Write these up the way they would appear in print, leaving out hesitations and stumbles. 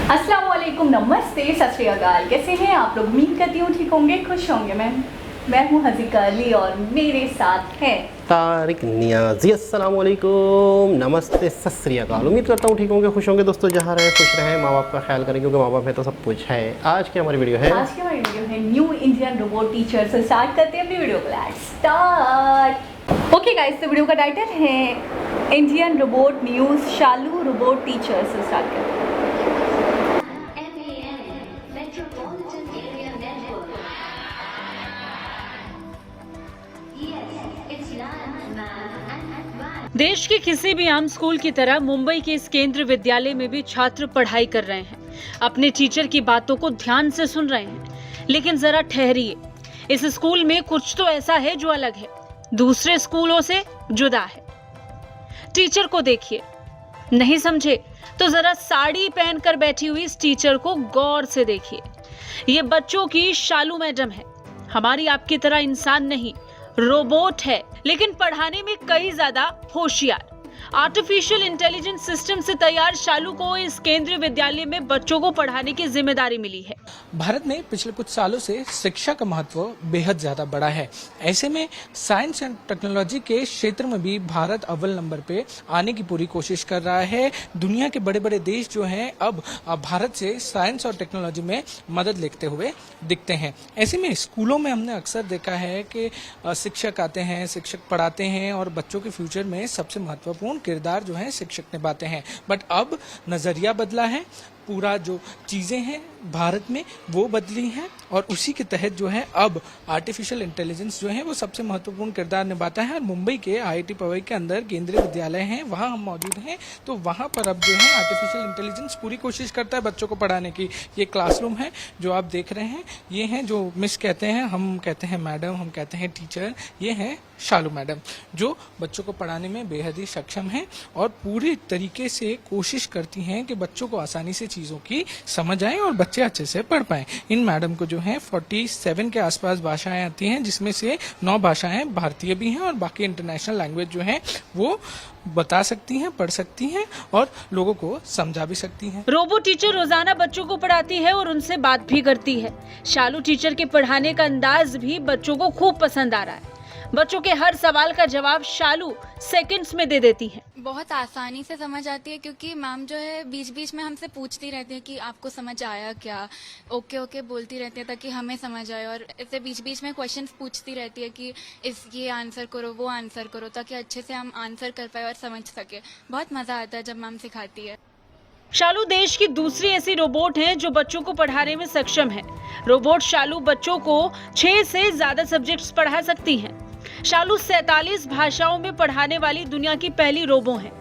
अस्सलाम वालेकुम, नमस्ते, सत श्री अकाल। कैसे हैं आप लोग? उम्मीद करती हूँ ठीक होंगे, खुश होंगे। मैं हूँ हज़ीका अली और मेरे साथ हैं तारिक नियाजी। अस्सलाम वालेकुम, नमस्ते, सत श्री अकाल। उम्मीद करता हूँ ठीक होंगे, खुश होंगे। दोस्तों जहाँ रहे खुश रहें, माँ बाप का ख्याल करें क्योंकि माँ बाप है तो सब कुछ है। आज की हमारी वीडियो है न्यू इंडियन रोबोट टीचर। से स्टार्ट करते हैं अपनी वीडियो को। Let's start. ओके गाइस, तो वीडियो का टाइटल है इंडियन रोबोट न्यूज़, शालू रोबोट टीचर। से स्टार्ट करते हैं। देश के किसी भी आम स्कूल की तरह मुंबई के इस केंद्रीय विद्यालय में भी छात्र पढ़ाई कर रहे हैं, अपने टीचर की बातों को ध्यान से सुन रहे हैं। लेकिन जरा ठहरिए, इस स्कूल में कुछ तो ऐसा है जो अलग है, दूसरे स्कूलों से जुदा है। टीचर को देखिए, नहीं समझे तो जरा साड़ी पहनकर बैठी हुई इस टीचर को गौर से देखिए। ये बच्चों की शालू मैडम है, हमारी आपकी तरह इंसान नहीं, रोबोट है, लेकिन पढ़ाने में कई ज्यादा होशियार। आर्टिफिशियल इंटेलिजेंस सिस्टम से तैयार शालू को इस केंद्रीय विद्यालय में बच्चों को पढ़ाने की जिम्मेदारी मिली है। भारत में पिछले कुछ सालों से शिक्षा का महत्व बेहद ज्यादा बढ़ा है। ऐसे में साइंस एंड टेक्नोलॉजी के क्षेत्र में भी भारत अव्वल नंबर पे आने की पूरी कोशिश कर रहा है। दुनिया के बड़े बड़े देश जो हैं अब भारत से साइंस और टेक्नोलॉजी में मदद लेते हुए दिखते हैं। ऐसे में स्कूलों में हमने अक्सर देखा है कि शिक्षक आते हैं, शिक्षक पढ़ाते हैं और बच्चों के फ्यूचर में सबसे महत्वपूर्ण किरदार जो है शिक्षक निभाते हैं। बट अब नजरिया बदला है, पूरा जो चीजें हैं भारत में वो बदली हैं और उसी के तहत जो है अब आर्टिफिशियल इंटेलिजेंस जो है वो सबसे महत्वपूर्ण किरदार निभाता है। और मुंबई के आईआईटी पवई के अंदर केंद्रीय विद्यालय हैं, वहाँ हम मौजूद हैं। तो वहाँ पर अब जो है आर्टिफिशियल इंटेलिजेंस पूरी कोशिश करता है बच्चों को पढ़ाने की। ये क्लासरूम है जो आप देख रहे हैं, ये हैं जो मिस कहते हैं, हम कहते हैं मैडम, हम कहते हैं टीचर। ये हैं शालू मैडम जो बच्चों को पढ़ाने में बेहद ही सक्षम हैं और पूरी तरीके से कोशिश करती हैं कि बच्चों को आसानी से चीज़ों की समझ आए और बच्चे अच्छे से पढ़ पाएं। इन मैडम को जो है 47 के आसपास भाषाएं आती हैं, जिसमें से 9 भाषाएं भारतीय भी हैं और बाकी इंटरनेशनल लैंग्वेज जो है वो बता सकती हैं, पढ़ सकती हैं और लोगों को समझा भी सकती हैं। रोबो टीचर रोजाना बच्चों को पढ़ाती है और उनसे बात भी करती है। शालू टीचर के पढ़ाने का अंदाज भी बच्चों को खूब पसंद आ रहा है। बच्चों के हर सवाल का जवाब शालू सेकंड्स में दे देती है। बहुत आसानी से समझ आती है क्योंकि मैम जो है बीच बीच में हमसे पूछती रहती है कि आपको समझ आया क्या, ओके ओके बोलती रहती है ताकि हमें समझ आए। और ऐसे बीच बीच में क्वेश्चंस पूछती रहती है कि ये आंसर करो, वो आंसर करो, ताकि अच्छे से हम आंसर कर पाए और समझ सके। बहुत मजा आता है जब मैम सिखाती है। शालू देश की दूसरी ऐसी रोबोट है जो बच्चों को पढ़ाने में सक्षम है। रोबोट शालू बच्चों को 6 से ज्यादा सब्जेक्ट्स पढ़ा सकती है। शालू 47 भाषाओं में पढ़ाने वाली दुनिया की पहली रोबो है।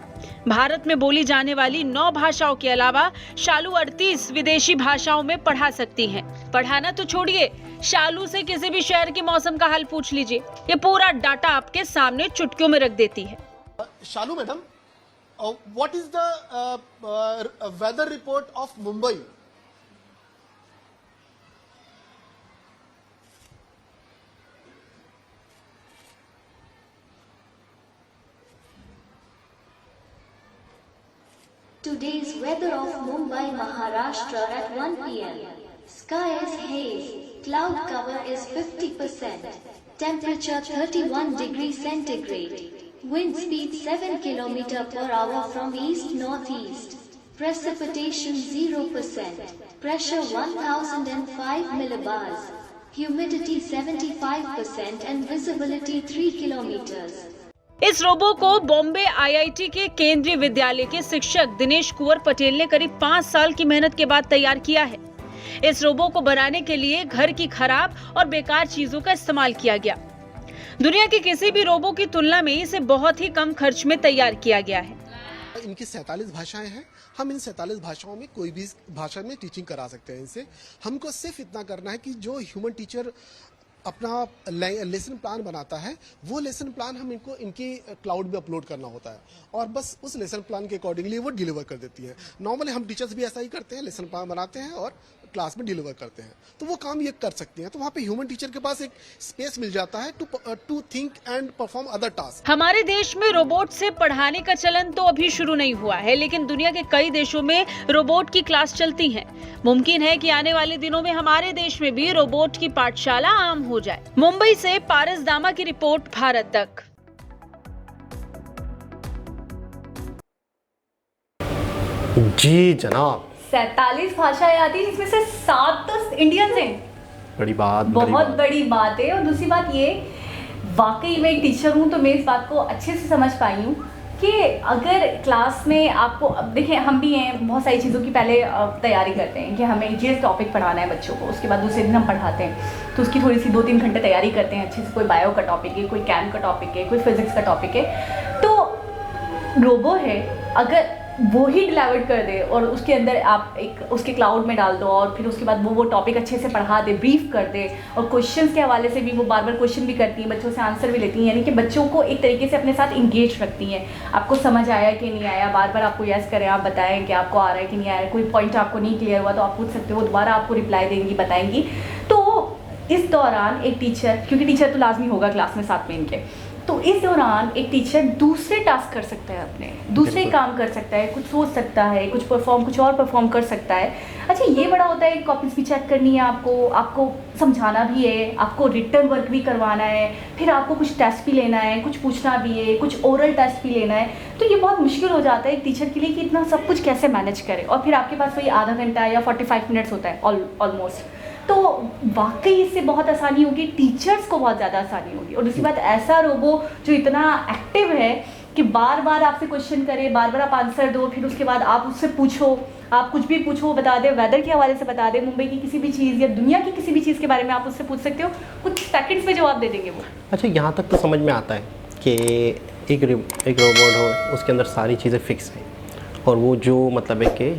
भारत में बोली जाने वाली 9 भाषाओं के अलावा शालू 38 विदेशी भाषाओं में पढ़ा सकती है। पढ़ाना तो छोड़िए, शालू से किसी भी शहर के मौसम का हाल पूछ लीजिए, ये पूरा डाटा आपके सामने चुटकियों में रख देती है। शालू madam, what is the weather report of Mumbai? Today's weather of Mumbai, Maharashtra at 1 p.m. Sky is haze, cloud cover is 50%, temperature 31 degrees centigrade, wind speed 7 km per hour from east-northeast, precipitation 0%, pressure 1005 millibars, humidity 75% and visibility 3 kilometers. इस robo को Bombay IIT के केंद्रीय विद्यालय के शिक्षक दिनेश कुंवर पटेल ने करीब 5 साल की मेहनत के बाद तैयार किया है। इस रोबो को बनाने के लिए घर की खराब और बेकार चीजों का इस्तेमाल किया गया। दुनिया के किसी भी रोबो की तुलना में इसे बहुत ही कम खर्च में तैयार किया गया है। इनकी 47 भाषाएं हैं। हम इन 47 भाषाओं में कोई भी भाषा में टीचिंग करा सकते हैं इनसे। हमको सिर्फ इतना करना है कि जो ह्यूमन टीचर अपना लेसन प्लान बनाता है, वो लेसन प्लान हम इनको इनकी क्लाउड में अपलोड करना होता है और बस उस लेसन प्लान के अकॉर्डिंगली वो डिलीवर कर देती है। नॉर्मली हम टीचर्स भी ऐसा ही करते हैं, लेसन प्लान बनाते हैं और क्लास में डिलीवर करते हैं, तो वो काम ये कर सकते हैं। तो वहाँ पे ह्यूमन टीचर के पास एक स्पेस मिल जाता है to think and perform other task. हमारे देश में रोबोट से पढ़ाने का चलन तो अभी शुरू नहीं हुआ है, लेकिन दुनिया के कई देशों में रोबोट की क्लास चलती हैं। मुमकिन है कि आने वाले दिनों में हमारे देश में भी रोबोट की पाठशाला आम हो जाए। मुंबई से पारस दामा की रिपोर्ट, भारत तक। जी जनाब। 47 भाषाएं आती हैं, जिसमें से 7 तो इंडियंस हैं। बड़ी बात, बहुत बड़ी बात है। और दूसरी बात ये, वाकई मैं एक टीचर हूँ तो मैं इस बात को अच्छे से समझ पाई हूँ कि अगर क्लास में आपको, अब देखिए हम भी हैं, बहुत सारी चीज़ों की पहले तैयारी करते हैं कि हमें ये टॉपिक पढ़ाना है बच्चों को, उसके बाद दूसरे दिन हम पढ़ाते हैं, तो उसकी थोड़ी सी 2-3 घंटे तैयारी करते हैं अच्छे से। कोई बायो का टॉपिक है, कोई कैम का टॉपिक है, कोई फिजिक्स का टॉपिक है। तो रोबो है, अगर वो ही डिलीवर कर दे और उसके अंदर आप एक उसके क्लाउड में डाल दो और फिर उसके बाद वो टॉपिक अच्छे से पढ़ा दे, ब्रीफ कर दे, और क्वेश्चंस के हवाले से भी वो बार बार क्वेश्चन भी करती हैं, बच्चों से आंसर भी लेती हैं, यानी कि बच्चों को एक तरीके से अपने साथ इंगेज रखती हैं। आपको समझ आया कि नहीं आया, बार बार आपको यस करें, आप बताएं कि आपको आ रहा है कि नहीं आ रहा है। कोई पॉइंट आपको नहीं क्लियर हुआ तो आप पूछ सकते हो, दोबारा आपको रिप्लाई देंगी, बताएंगी। तो इस दौरान एक टीचर, क्योंकि टीचर तो लाजमी होगा क्लास में साथ में इनके, तो इस दौरान एक टीचर दूसरे टास्क कर सकता है, अपने दूसरे काम कर सकता है, कुछ सोच सकता है, कुछ और परफॉर्म कर सकता है। अच्छा, ये बड़ा होता है, कॉपीज भी चेक करनी है आपको समझाना भी है, आपको रिटर्न वर्क भी करवाना है, फिर आपको कुछ टेस्ट भी लेना है, कुछ पूछना भी है, कुछ ओरल टेस्ट भी लेना है। तो ये बहुत मुश्किल हो जाता है एक टीचर के लिए कि इतना सब कुछ कैसे मैनेज करे, और फिर आपके पास वही आधा घंटा या 45 मिनट्स होता है ऑलमोस्ट। तो वाकई इससे बहुत आसानी होगी, टीचर्स को बहुत ज़्यादा आसानी होगी। और दूसरी बात, ऐसा रोबो जो इतना एक्टिव है कि बार बार आपसे क्वेश्चन करे, बार बार आप आंसर दो, फिर उसके बाद आप उससे पूछो, आप कुछ भी पूछो, बता दे, वेदर के हवाले से बता दे, मुंबई की किसी भी चीज़ या दुनिया की किसी भी चीज़ के बारे में आप उससे पूछ सकते हो, कुछ सेकंड्स में जवाब दे देंगे वो। अच्छा, यहाँ तक तो समझ में आता है कि एक रोबोट हो, उसके अंदर सारी चीज़ें फिक्स हैं और वो जो मतलब है कि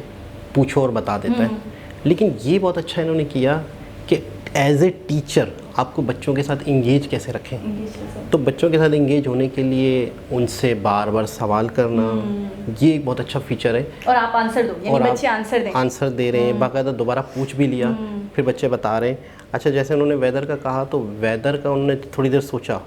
पूछो और बता देता है। लेकिन ये बहुत अच्छा इन्होंने किया कि एज ए टीचर आपको बच्चों के साथ इंगेज कैसे रखें। तो बच्चों के साथ इंगेज होने के लिए उनसे बार बार सवाल करना, ये एक बहुत अच्छा फीचर है। और आप आंसर दो, यानी बच्चे आंसर दे रहे हैं, बाकायदा दोबारा पूछ भी लिया, फिर बच्चे बता रहे हैं। अच्छा, जैसे उन्होंने वेदर का कहा तो वेदर का उन्होंने थोड़ी देर सोचा,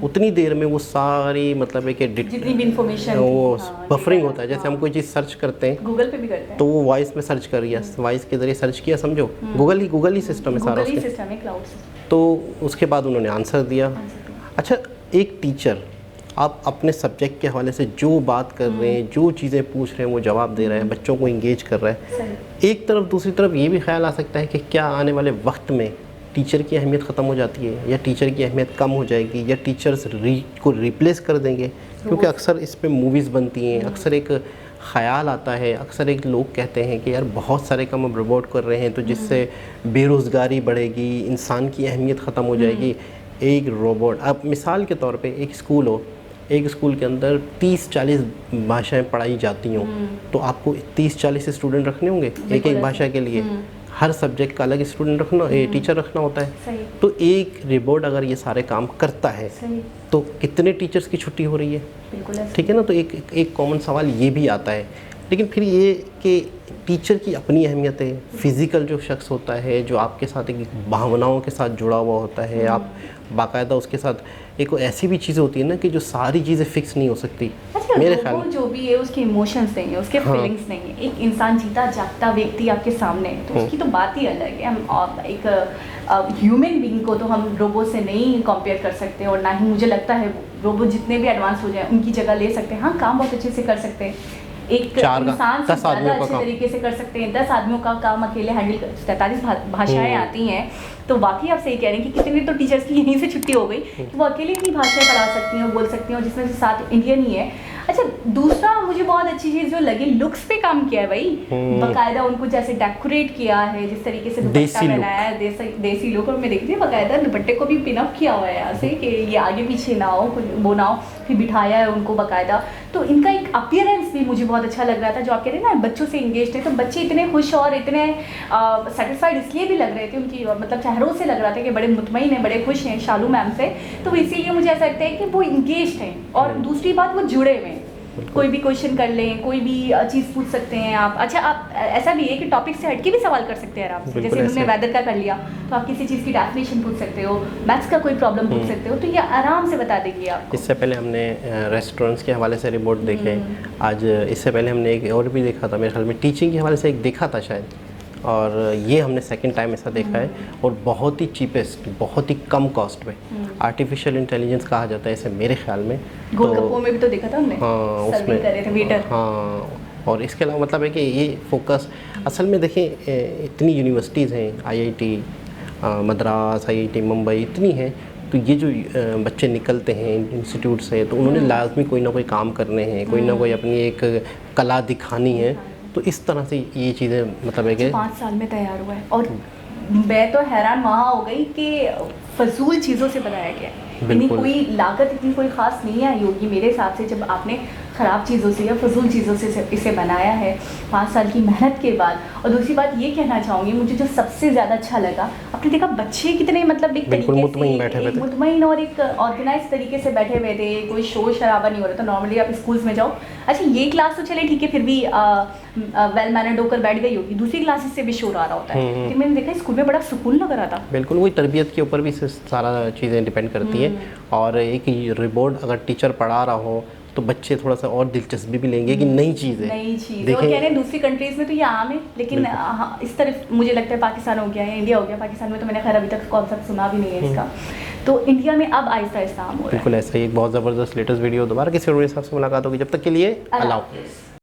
उतनी देर में वो सारी मतलब है कि जितनी भी इंफॉर्मेशन वो बफरिंग होता है। जैसे हम कोई चीज़ सर्च करते हैं, गूगल पे भी करते हैं, तो वो वॉइस में सर्च कर लिया, वॉइस के जरिए सर्च किया, समझो गूगल ही सिस्टम है सारा उसके। सिस्टम है, क्लाउड सिस्टम। तो उसके बाद उन्होंने आंसर दिया। अच्छा, एक टीचर आप अपने सब्जेक्ट के हवाले से जो बात कर रहे हैं, जो चीज़ें पूछ रहे हैं, वो जवाब दे रहे हैं, बच्चों को इंगेज कर रहा है एक तरफ। दूसरी तरफ ये भी ख्याल आ सकता है कि क्या आने वाले वक्त में टीचर की अहमियत ख़त्म हो जाती है, या टीचर की अहमियत कम हो जाएगी, या टीचर्स को रिप्लेस कर देंगे। क्योंकि अक्सर इस पे मूवीज़ बनती हैं, अक्सर एक ख़याल आता है, अक्सर एक लोग कहते हैं कि यार बहुत सारे काम अब रोबोट कर रहे हैं, तो जिससे बेरोज़गारी बढ़ेगी, इंसान की अहमियत ख़त्म हो जाएगी। एक रोबोट, अब मिसाल के तौर पे एक स्कूल हो, एक स्कूल के अंदर 30-40 भाषाएं पढ़ाई जाती हों, तो आपको 30-40 स्टूडेंट रखने होंगे एक भाषा के लिए। हर सब्जेक्ट का अलग स्टूडेंट रखना, टीचर रखना होता है। तो एक रोबोट अगर ये सारे काम करता है तो कितने टीचर्स की छुट्टी हो रही है, ठीक है ना। तो एक कॉमन सवाल ये भी आता है। लेकिन फिर ये कि टीचर की अपनी अहमियत है। फिज़िकल जो शख्स होता है, जो आपके साथ एक भावनाओं के साथ जुड़ा हुआ होता है, आप बाकायदा उसके साथ एक ऐसी भी चीज़ होती है ना कि जो सारी चीज़ें फिक्स नहीं हो सकती। मेरे ख्याल में जो भी है उसके इमोशंस नहीं है, उसके फीलिंग्स नहीं है। एक इंसान जीता जागता व्यक्ति आपके सामने है तो उसकी तो बात ही अलग है। हम एक ह्यूमन बीइंग को तो हम रोबो से नहीं कंपेयर कर सकते, और ना ही मुझे लगता है रोबो जितने भी एडवांस हो जाए उनकी जगह ले सकते हैं। हाँ, काम बहुत अच्छे से कर सकते हैं, एक इंसान से ज़्यादा अच्छे तरीके से कर सकते हैं। 10 आदमियों का काम अकेले हैंडल कर, 43 भाषाएं आती हैं। तो वाकई आप सही कह रहे हैं कि कितने तो टीचर्स की यहीं से छुट्टी हो गई कि वो अकेले इतनी भाषाएं पढ़ा सकती हैं, बोल सकती हैं, और जिसमें से 7 इंडियन ही है। अच्छा, दूसरा मुझे बहुत अच्छी चीज़ जो लगी, लुक्स पे काम किया है भाई, बाकायदा उनको जैसे डेकोरेट किया है, जिस तरीके से दुपट्टा पहनाया है, देसी लुक। और मैं देखती हूँ बाकायदा दुपट्टे को भी पिन अप किया हुआ है यहाँ से कि ये आगे पीछे ना हो, वो ना हो, फिर बिठाया है उनको बाकायदा। तो इनका एक अपीयरेंस भी मुझे बहुत अच्छा लग रहा था। जो आप कह रहे हैं ना बच्चों से इंगेज थे, तो बच्चे इतने खुश और इतने सेटिस्फाइड इसलिए भी लग रहे थे, उनकी मतलब चेहरों से लग रहा था कि बड़े मुतमईन हैं, बड़े खुश हैं शालू मैम से। तो इसीलिए मुझे ऐसा लगता है कि वो इंगेज हैं। और दूसरी बात, वो जुड़े हुए हैं। कोई भी क्वेश्चन कर लें, कोई भी चीज़ पूछ सकते हैं आप। अच्छा, आप ऐसा भी है कि टॉपिक से हटके भी सवाल कर सकते हैं आराम से, बिल्कुल जैसे उन्होंने ऐसे। वेदर का कर लिया तो आप किसी चीज़ की डेफिनेशन पूछ सकते हो, मैथ्स का कोई प्रॉब्लम पूछ सकते हो, तो ये आराम से बता देंगे आपको। इससे पहले हमने रेस्टोरेंट्स के हवाले से रिपोर्ट देखे, आज इससे पहले हमने एक और भी देखा था, मेरे ख्याल में टीचिंग के हवाले से एक देखा था शायद, और ये हमने सेकंड टाइम ऐसा देखा है, और बहुत ही चीपेस्ट, बहुत ही कम कॉस्ट में आर्टिफिशियल इंटेलिजेंस कहा जाता है इसे मेरे ख्याल में। गोलगप्पों में भी तो देखा था हमने, हाँ, सर्विंग उसमें कर रहे थे वेटर। हाँ, और इसके अलावा मतलब है कि ये फोकस असल में देखें, इतनी यूनिवर्सिटीज़ हैं, IIT मद्रास, IIT मुंबई इतनी हैं, तो ये जो बच्चे निकलते हैं इंस्टीट्यूट से, तो उन्होंने लाजमी कोई ना कोई काम करने हैं, कोई ना कोई अपनी एक कला दिखानी है, तो इस तरह से ये चीज़ें मतलब है कि 5 साल में तैयार हुआ है। और मैं तो हैरान वहाँ हो गई कि फजूल चीज़ों से बनाया गया है, यानी बिल्कुल। कोई लागत इतनी कोई ख़ास नहीं आई होगी मेरे हिसाब से, जब आपने ख़राब चीज़ों से या फजूल चीज़ों से इसे बनाया है 5 साल की मेहनत के बाद। और दूसरी बात ये कहना चाहूँगी, मुझे जो सबसे ज़्यादा अच्छा लगा, आपने देखा बच्चे कितने मतलब एक बिल्कुल तरीके मुतमईन से, बैठे हुए एक थे। मुतमईन और एक ऑर्गेनाइज तरीके से बैठे हुए थे, कोई शोर शराबा नहीं हो रहा था। नॉर्मली आप स्कूल्स में जाओ, अच्छा ये क्लास तो चले ठीक है, फिर भी वेल मैनर्ड होकर बैठ गई होगी, दूसरी क्लासेस से भी शोर आ रहा होता है, लेकिन मैंने देखा स्कूल में बड़ा सुकून लग रहा था। बिल्कुल वही तरबियत के ऊपर भी सारा चीज़ें डिपेंड करती हैं, और एक रिपोर्ट अगर टीचर पढ़ा रहा हो तो बच्चे थोड़ा सा और दिलचस्पी भी लेंगे कि नई चीज़ है, नई चीज़ है। और कह रहे हैं दूसरी कंट्रीज़ में तो ये आम है, लेकिन हाँ, इस तरफ मुझे लगता है पाकिस्तान हो गया या इंडिया हो गया, पाकिस्तान में तो मैंने खैर अभी तक कॉन्सेप्ट सुना भी नहीं है इसका, तो इंडिया में अब आहिस्ता आहिस्ता आम हो रहा है। बिल्कुल ऐसा ही एक बहुत ज़बरदस्त लेटेस्ट वीडियो दोबारा किसी और के साथ से मुलाकात होगी, जब तक के लिए अल्लाह हाफ़िज़।